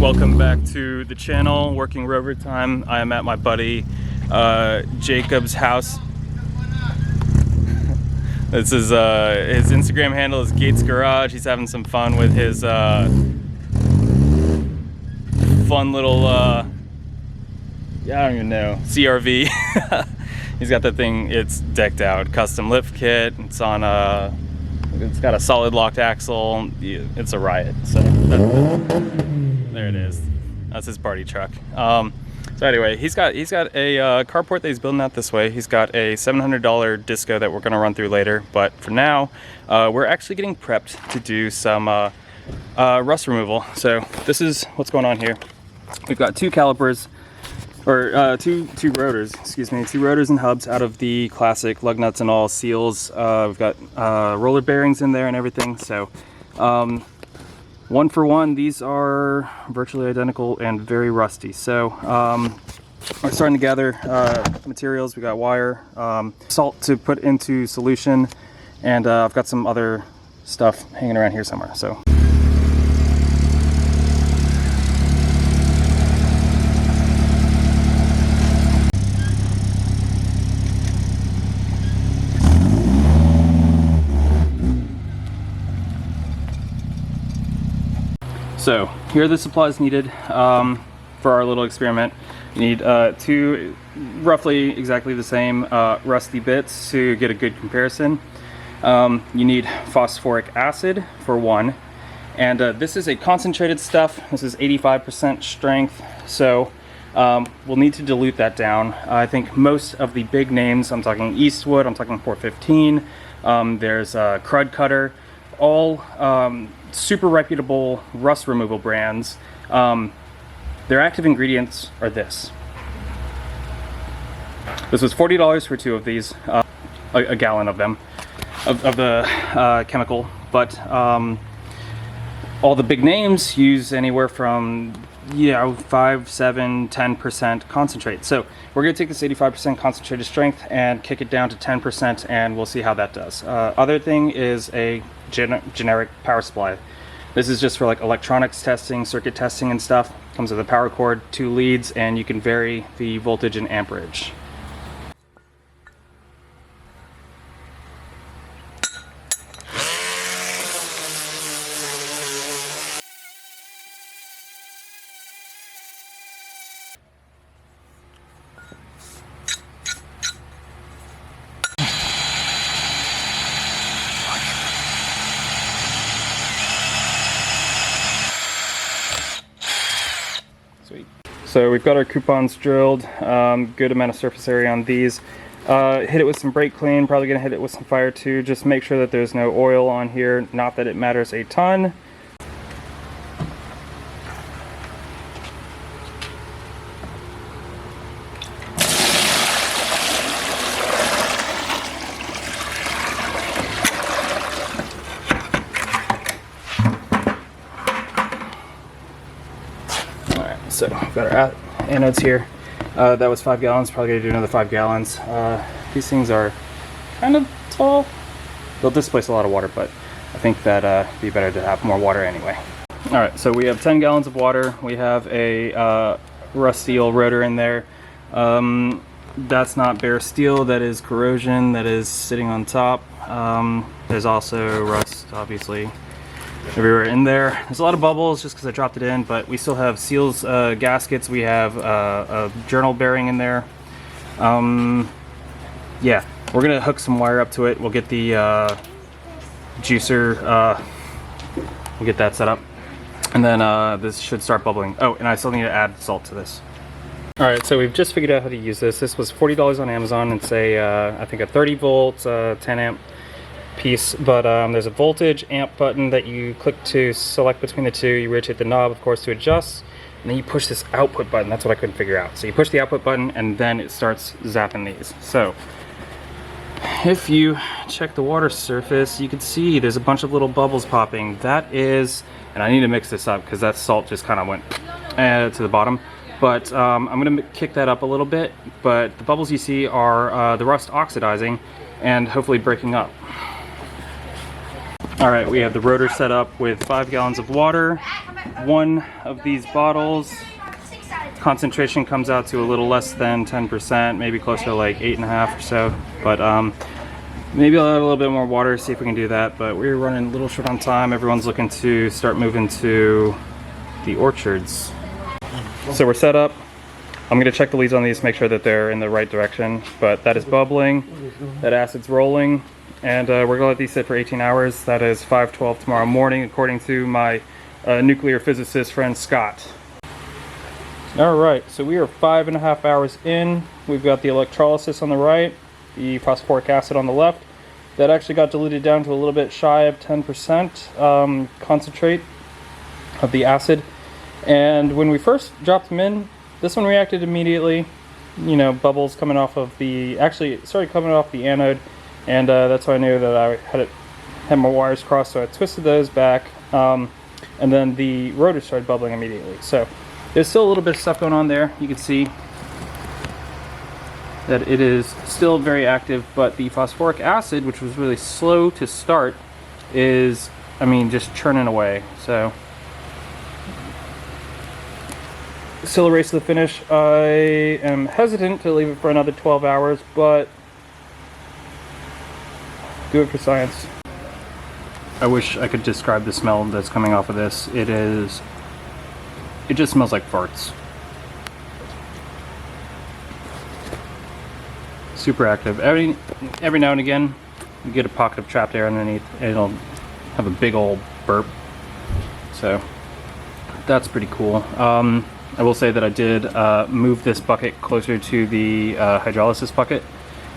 Welcome back to the channel, Working Rover Time. I am at my buddy Jacob's house. This is his Instagram handle is Gates Garage. He's having some fun with his fun little I don't even know, CRV. He's got the thing, it's decked out, custom lift kit. It's on it's got a solid locked axle. It's a riot. So there it is. That's his party truck. So anyway, he's got a carport that he's building out this way. He's got a $700 disco that we're gonna run through later. But for now, we're actually getting prepped to do some rust removal. So this is what's going on here. We've got two calipers, or two rotors, excuse me, two rotors and hubs out of the classic lug nuts and all seals. We've got roller bearings in there and everything. So one for one, these are virtually identical and very rusty. So we're starting to gather materials. We got wire, salt to put into solution, and I've got some other stuff hanging around here somewhere. So here are the supplies needed for our little experiment. You need two roughly exactly the same rusty bits to get a good comparison. You need phosphoric acid for one, and this is a concentrated stuff. This is 85% strength, so we'll need to dilute that down. I think most of the big names, I'm talking Eastwood, I'm talking 415, there's Crud Cutter, all super reputable rust removal brands. Their active ingredients are this. This was $40 for two of these, a gallon of them, of the chemical. But all the big names use anywhere from 5, 7, 10% concentrate. So we're going to take this 85% concentrated strength and kick it down to 10%, and we'll see how that does. Other thing is a generic power supply. This is just for like electronics testing, circuit testing and stuff. Comes with a power cord, 2 leads, and you can vary the voltage and amperage. So we've got our coupons drilled, good amount of surface area on these. Hit it with some brake clean, probably gonna hit it with some fire too. Just make sure that there's no oil on here, not that it matters a ton. So I've got our anodes here. That was 5 gallons, probably gonna do another 5 gallons. These things are kind of tall. They'll displace a lot of water, but I think that it'd be better to have more water anyway. All right, so we have 10 gallons of water. We have a rust steel rotor in there. That's not bare steel, that is corrosion that is sitting on top. There's also rust, obviously, everywhere in there. There's a lot of bubbles just because I dropped it in, but we still have seals, gaskets. We have a journal bearing in there. Yeah, we're gonna hook some wire up to it. We'll get the juicer, we'll get that set up, and then this should start bubbling. Oh, and I still need to add salt to this. All right, so we've just figured out how to use this. This was $40 on Amazon. It's a I think a 30 volt 10 amp piece, but there's a voltage amp button that you click to select between the two. You rotate the knob, of course, to adjust, and then you push this output button. That's what I couldn't figure out. So you push the output button and then it starts zapping these. So if you check the water surface, you can see there's a bunch of little bubbles popping. That is, and I need to mix this up because that salt just kind of went to the bottom, but I'm gonna kick that up a little bit. But the bubbles you see are the rust oxidizing and hopefully breaking up. Alright, we have the rotor set up with 5 gallons of water. One of these bottles, concentration comes out to a little less than 10%, maybe closer to like 8.5 or so. But maybe I'll add a little bit more water, see if we can do that. But we're running a little short on time. Everyone's looking to start moving to the orchards. So we're set up. I'm going to check the leads on these, make sure that they're in the right direction. But that is bubbling, that acid's rolling, and we're going to let these sit for 18 hours. That is 5:12 tomorrow morning, according to my nuclear physicist friend Scott. Alright, so we are 5.5 hours in. We've got the electrolysis on the right, the phosphoric acid on the left. That actually got diluted down to a little bit shy of 10% concentrate of the acid. And when we first dropped them in, this one reacted immediately. You know, bubbles coming off of the, actually it started coming off the anode, and that's how I knew that I had my wires crossed, so I twisted those back, and then the rotor started bubbling immediately. So there's still a little bit of stuff going on there. You can see that it is still very active, but the phosphoric acid, which was really slow to start, is, I mean, just churning away. So still a race to the finish. I am hesitant to leave it for another 12 hours, but do it for science. I wish I could describe the smell that's coming off of this. It just smells like farts. Super active. Every now and again, you get a pocket of trapped air underneath, and it'll have a big old burp. So that's pretty cool. I will say that I did move this bucket closer to the hydrolysis bucket,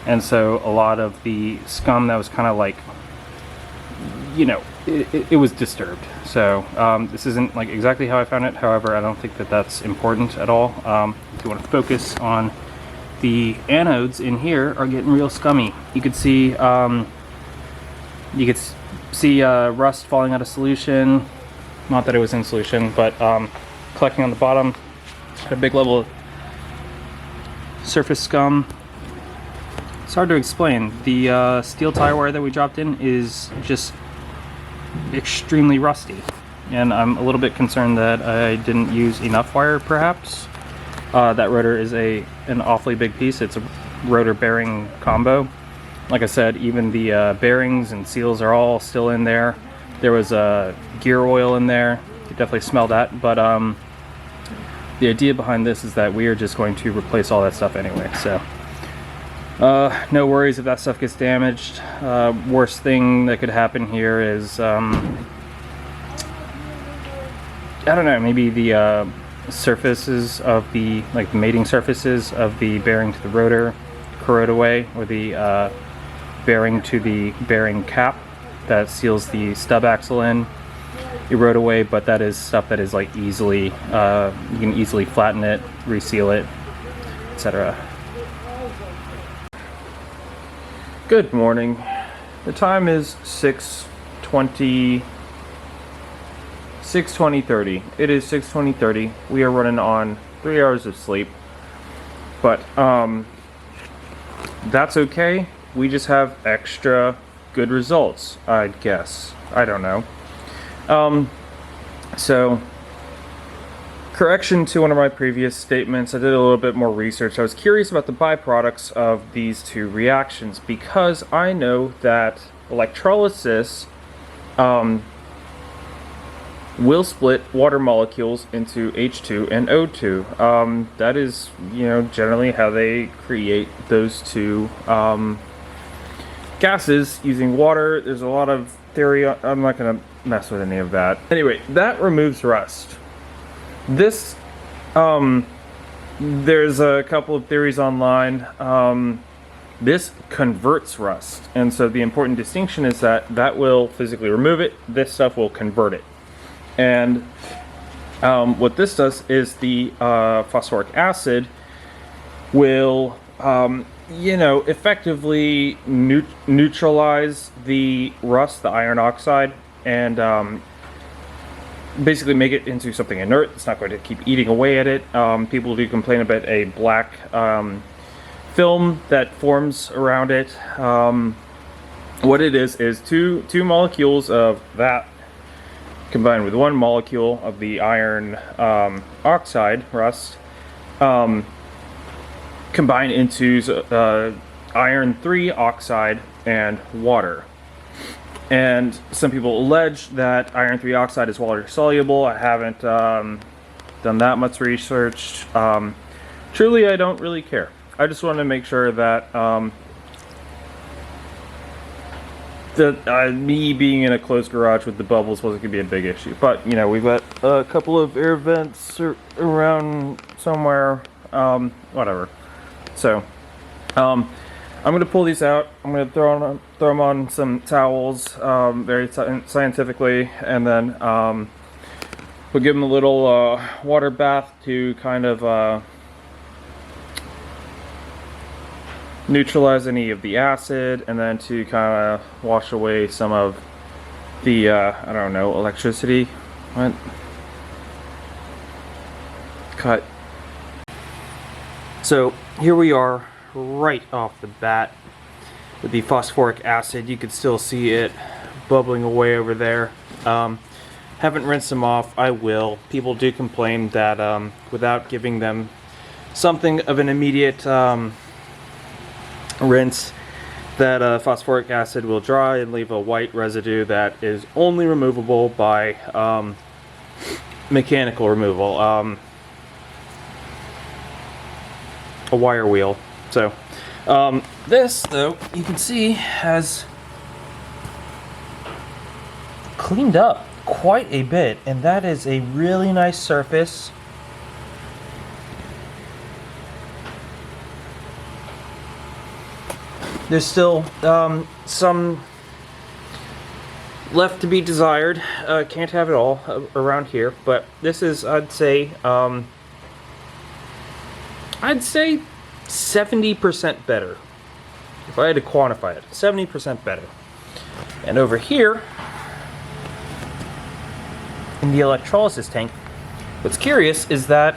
and so a lot of the scum that was kind of like, you know, it was disturbed. So this isn't like exactly how I found it. However, I don't think that that's important at all. If you want to focus on the anodes in here, are getting real scummy. You could see rust falling out of solution. Not that it was in solution, but collecting on the bottom. Had a big level of surface scum. It's hard to explain. The steel tire wire that we dropped in is just extremely rusty, and I'm a little bit concerned that I didn't use enough wire, perhaps. That rotor is an awfully big piece. It's a rotor bearing combo. Like I said, even the bearings and seals are all still in there. There was gear oil in there. You could definitely smell that, but the idea behind this is that we are just going to replace all that stuff anyway, so no worries if that stuff gets damaged. Worst thing that could happen here is I don't know, maybe the surfaces of the, like the mating surfaces of the bearing to the rotor corrode away, or the bearing to the bearing cap that seals the stub axle in erode away. But that is stuff that is like easily, you can easily flatten it, reseal it, etc. Good morning. The time is 6:20. It is 6:20:30. We are running on 3 hours of sleep, but that's okay. We just have extra good results, I'd guess. I don't know. So, correction to one of my previous statements, I did a little bit more research. I was curious about the byproducts of these two reactions, because I know that electrolysis will split water molecules into H2 and O2. That is, you know, generally how they create those two gases using water. There's a lot of theory. I'm not going to mess with any of that. Anyway, that removes rust. This, there's a couple of theories online. This converts rust, and so the important distinction is that that will physically remove it. This stuff will convert it. And what this does is the phosphoric acid will, you know, effectively neutralize the rust, the iron oxide, and basically make it into something inert. It's not going to keep eating away at it. People do complain about a black film that forms around it. what it is two molecules of that combined with one molecule of the iron oxide rust combine into iron 3 oxide and water. And some people allege that iron 3 oxide is water soluble. I haven't done that much research. Truly, I don't really care. I just want to make sure that me being in a closed garage with the bubbles wasn't going to be a big issue. But, you know, we've got a couple of air vents around somewhere, whatever. So, I'm going to pull these out. I'm going to throw them on some towels, very scientifically, and then we'll give them a little water bath to kind of neutralize any of the acid, and then to kind of wash away some of the, I don't know, electricity. What? Cut. So here we are right off the bat with the phosphoric acid. You can still see it bubbling away over there. Haven't rinsed them off. I will. People do complain that without giving them something of an immediate rinse, that phosphoric acid will dry and leave a white residue that is only removable by mechanical removal, a wire wheel. So this, though, you can see has cleaned up quite a bit, and that is a really nice surface. There's still some left to be desired. Can't have it all around here, but this is, I'd say 70% better. If I had to quantify it, 70% better. And over here in the electrolysis tank, what's curious is that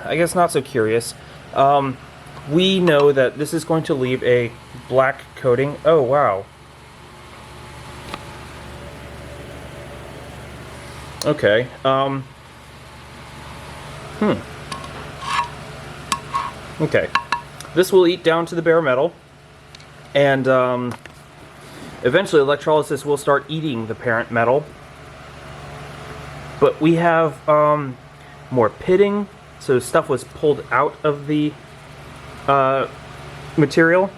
I guess not so curious, we know that this is going to leave a black coating. Oh, wow. Okay. Okay. This will eat down to the bare metal, and eventually electrolysis will start eating the parent metal. But we have more pitting, so stuff was pulled out of the material,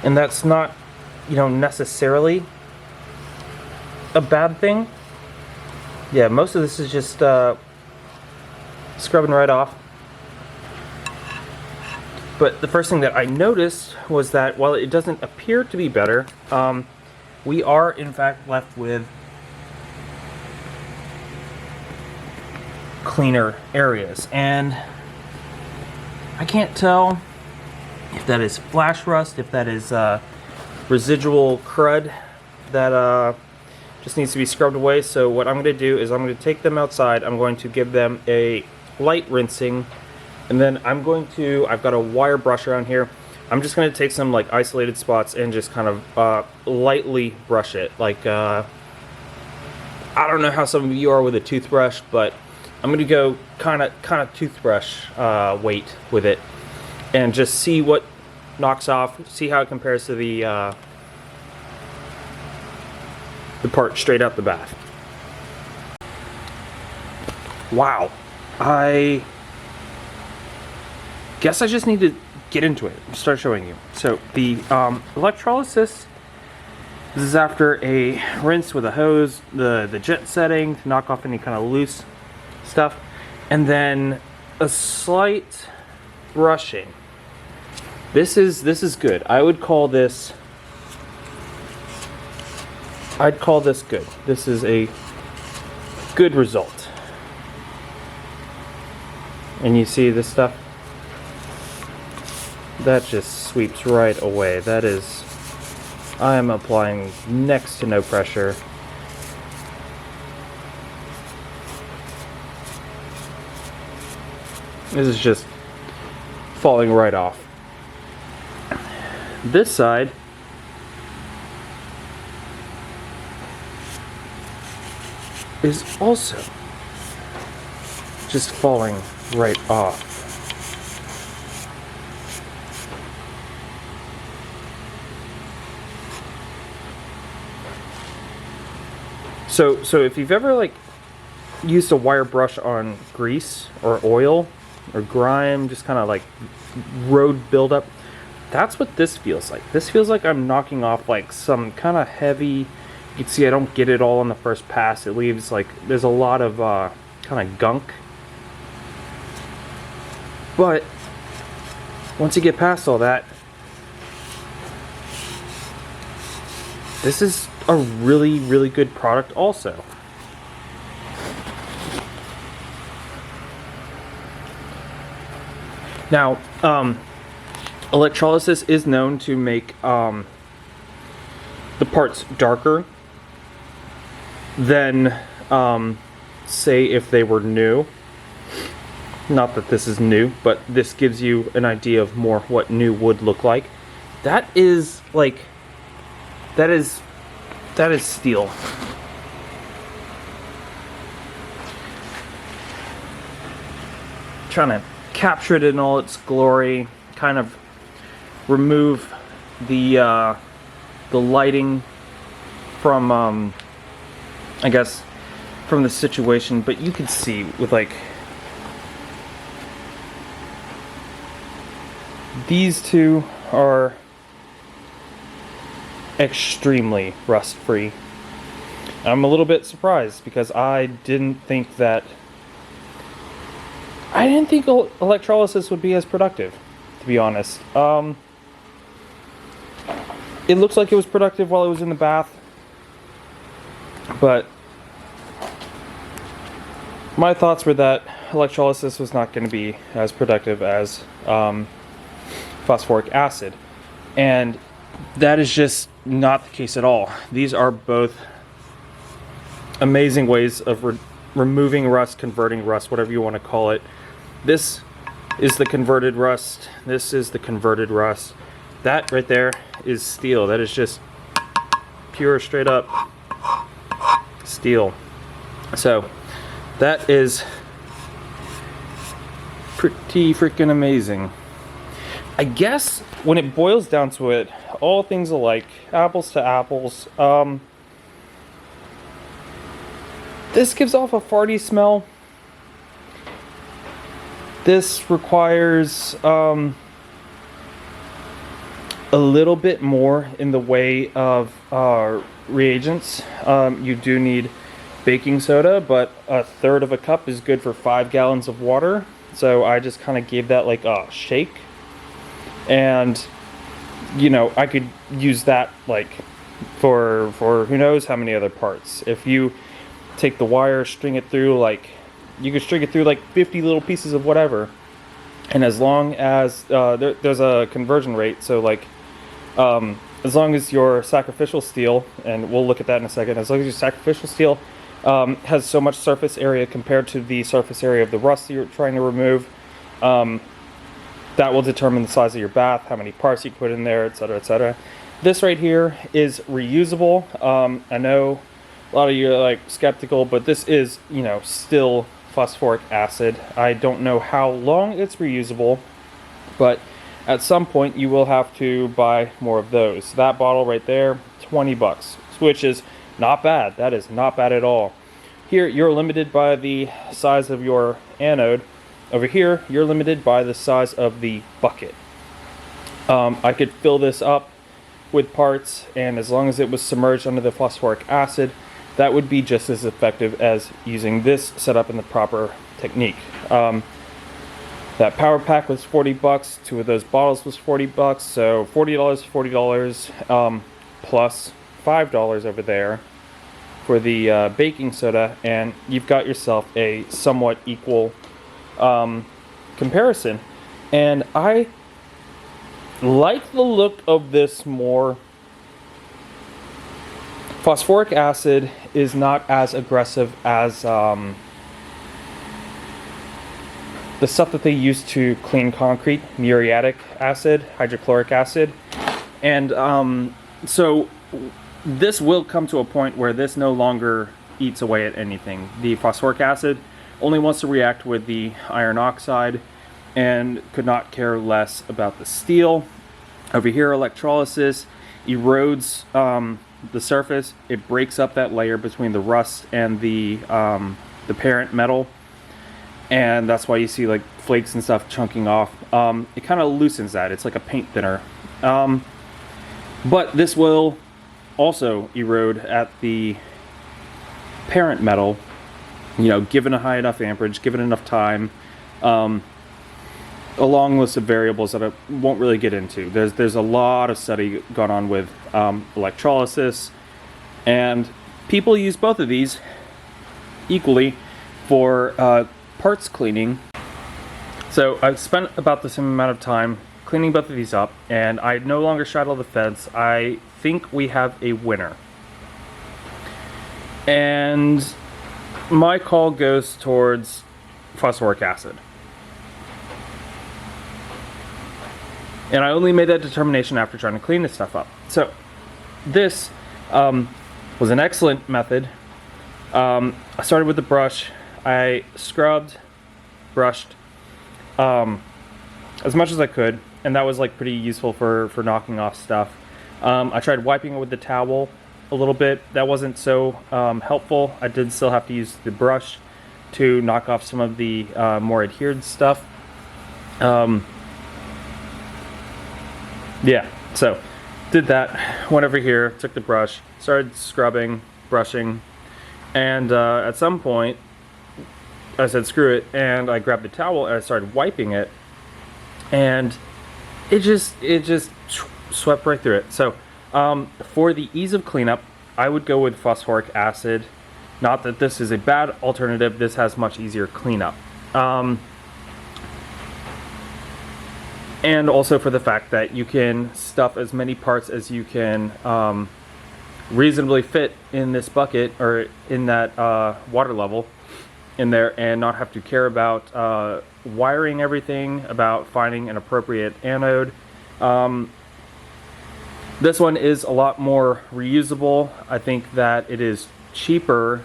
and that's not, you know, necessarily a bad thing. Yeah, most of this is just scrubbing right off. But the first thing that I noticed was that while it doesn't appear to be better, we are in fact left with cleaner areas. And I can't tell if that is flash rust, if that is residual crud that just needs to be scrubbed away. So what I'm going to do is I'm going to take them outside, I'm going to give them a light rinsing, and then I'm going to, I've got a wire brush around here, I'm just going to take some like isolated spots and just kind of lightly brush it. Like, I don't know how some of you are with a toothbrush, but I'm going to go kind of toothbrush weight with it, and just see what knocks off, see how it compares to the part straight out the bath. Wow. I guess I just need to get into it and start showing you. So the electrolysis, this is after a rinse with a hose, the jet setting to knock off any kind of loose stuff, and then a slight brushing. This is good. I'd call this good. This is a good result. And you see this stuff? That just sweeps right away. That is, I am applying next to no pressure. This is just falling right off. This side is also just falling right off. So if you've ever like used a wire brush on grease or oil or grime, just kind of like road buildup, that's what this feels like. This feels like I'm knocking off like some kind of heavy. You can see I don't get it all on the first pass. It leaves like there's a lot of kind of gunk. But once you get past all that, this is a really, really good product also. Now, Electrolysis is known to make the parts darker than, say, if they were new. Not that this is new, but this gives you an idea of more what new would look like. That is like, that is steel. Trying to capture it in all its glory, kind of remove the lighting from I guess from the situation, but you can see with like these two are extremely rust free. I'm a little bit surprised because I didn't think electrolysis would be as productive, to be honest. It looks like it was productive while it was in the bath, but my thoughts were that electrolysis was not going to be as productive as phosphoric acid, and that is just not the case at all. These are both amazing ways of removing rust, converting rust, whatever you want to call it. This is the converted rust. This is the converted rust. That right there is steel. That is just pure, straight up steel. So that is pretty freaking amazing. I guess when it boils down to it, all things alike, apples to apples, this gives off a farty smell. This requires a little bit more in the way of reagents. You do need baking soda, but a third of a cup is good for 5 gallons of water. So I just kind of gave that like a shake. And, you know, I could use that like for who knows how many other parts. If you take the wire, string it through, like you could string it through like 50 little pieces of whatever, and as long as there's a conversion rate, so like as long as your sacrificial steel, and we'll look at that in a second, as long as your sacrificial steel has so much surface area compared to the surface area of the rust you're trying to remove, that will determine the size of your bath, how many parts you put in there, etc., etc. This right here is reusable. I know a lot of you are like skeptical, but this is, you know, still phosphoric acid. I don't know how long it's reusable, but at some point you will have to buy more of those. That bottle right there, 20 bucks, which is not bad. That is not bad at all. Here, you're limited by the size of your anode. Over here, you're limited by the size of the bucket. I could fill this up with parts, and as long as it was submerged under the phosphoric acid, that would be just as effective as using this setup in the proper technique. That power pack was 40 bucks. 2 of those bottles was 40 bucks. So $40, $40, plus $5 over there for the baking soda, and you've got yourself a somewhat equal comparison. And I like the look of this more. Phosphoric acid is not as aggressive as the stuff that they use to clean concrete, muriatic acid, hydrochloric acid. And so this will come to a point where this no longer eats away at anything. The phosphoric acid only wants to react with the iron oxide and could not care less about the steel. Over here, electrolysis erodes the surface. It breaks up that layer between the rust and the parent metal, and that's why you see like flakes and stuff chunking off. It kind of loosens that. It's like a paint thinner. But this will also erode at the parent metal, you know, given a high enough amperage, given enough time. A long list of variables that I won't really get into. There's a lot of study going on with electrolysis, and people use both of these equally for parts cleaning. So I've spent about the same amount of time cleaning both of these up, and I no longer straddle the fence. I think we have a winner. And my call goes towards phosphoric acid. And I only made that determination after trying to clean this stuff up. So this was an excellent method. I started with the brush. I scrubbed, brushed as much as I could, and that was like pretty useful for knocking off stuff. I tried wiping it with the towel a little bit. That wasn't so helpful. I did still have to use the brush to knock off some of the more adhered stuff. Yeah, so did that, went over here, took the brush, started scrubbing, brushing, and at some point I said screw it, and I grabbed the towel and I started wiping it, and it just swept right through it. So for the ease of cleanup, I would go with phosphoric acid. Not that this is a bad alternative, this has much easier cleanup. And also for the fact that you can stuff as many parts as you can reasonably fit in this bucket, or in that water level in there, and not have to care about wiring everything, about finding an appropriate anode. This one is a lot more reusable. I think that it is cheaper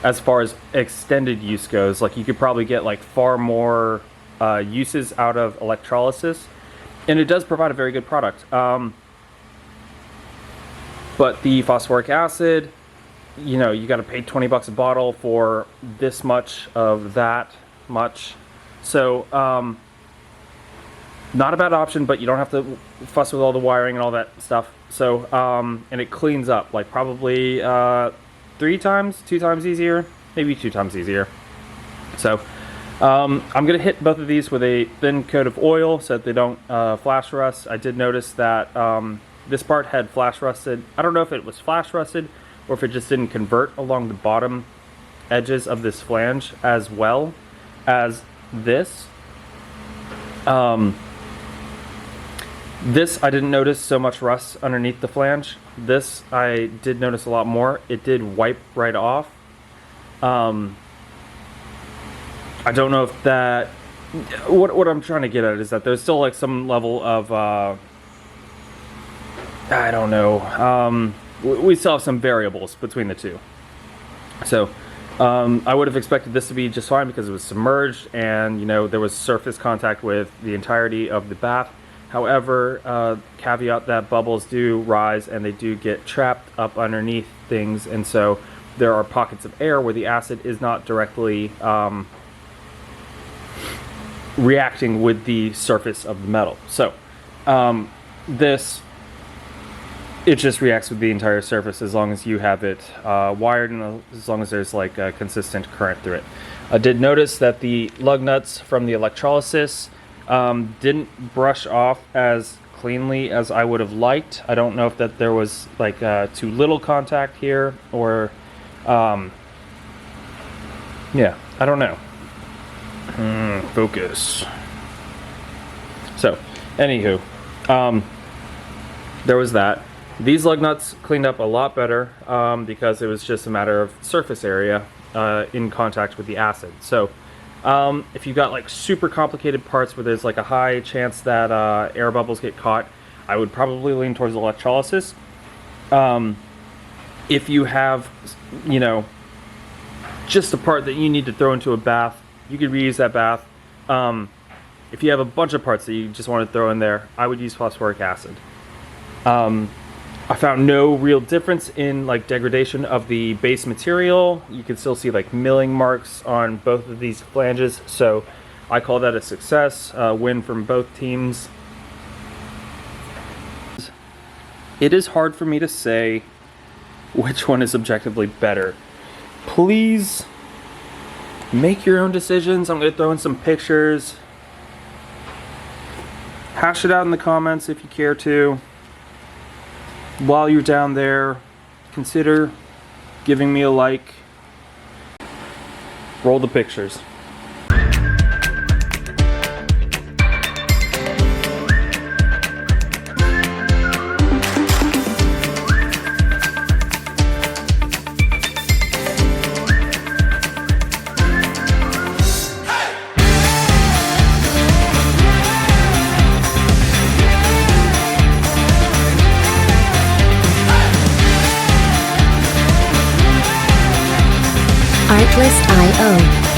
as far as extended use goes. Like, you could probably get like far more uses out of electrolysis, and it does provide a very good product. But the phosphoric acid, you know, you got to pay 20 bucks a bottle for this much of that much. So not a bad option, but you don't have to fuss with all the wiring and all that stuff. So and it cleans up like probably 2 times easier, maybe 2 times easier. So I'm going to hit both of these with a thin coat of oil so that they don't flash rust. I did notice that this part had flash rusted. I don't know if it was flash rusted or if it just didn't convert along the bottom edges of this flange as well as this. This I didn't notice so much rust underneath the flange. This I did notice a lot more. It did wipe right off. I don't know if that, what I'm trying to get at is that there's still like some level of, I don't know, we still have some variables between the two. So I would have expected this to be just fine because it was submerged and, you know, there was surface contact with the entirety of the bath. However, caveat that bubbles do rise and they do get trapped up underneath things, and so there are pockets of air where the acid is not directly reacting with the surface of the metal. So this, it just reacts with the entire surface as long as you have it wired and as long as there's like a consistent current through it. I did notice that the lug nuts from the electrolysis didn't brush off as cleanly as I would have liked. I don't know if that there was like too little contact here, or yeah, I don't know. Focus. So, anywho, there was that. These lug nuts cleaned up a lot better because it was just a matter of surface area in contact with the acid. So, If you've got like super complicated parts where there's like a high chance that air bubbles get caught, I would probably lean towards electrolysis. If you have, you know, just a part that you need to throw into a bath, you could reuse that bath. If you have a bunch of parts that you just want to throw in there, I would use phosphoric acid. I found no real difference in like degradation of the base material. You can still see like milling marks on both of these flanges, so I call that a success, win from both teams. It is hard for me to say which one is objectively better. Please make your own decisions. I'm going to throw in some pictures. Hash it out in the comments if you care to. While you're down there, consider giving me a like. Roll the pictures. Artlist.io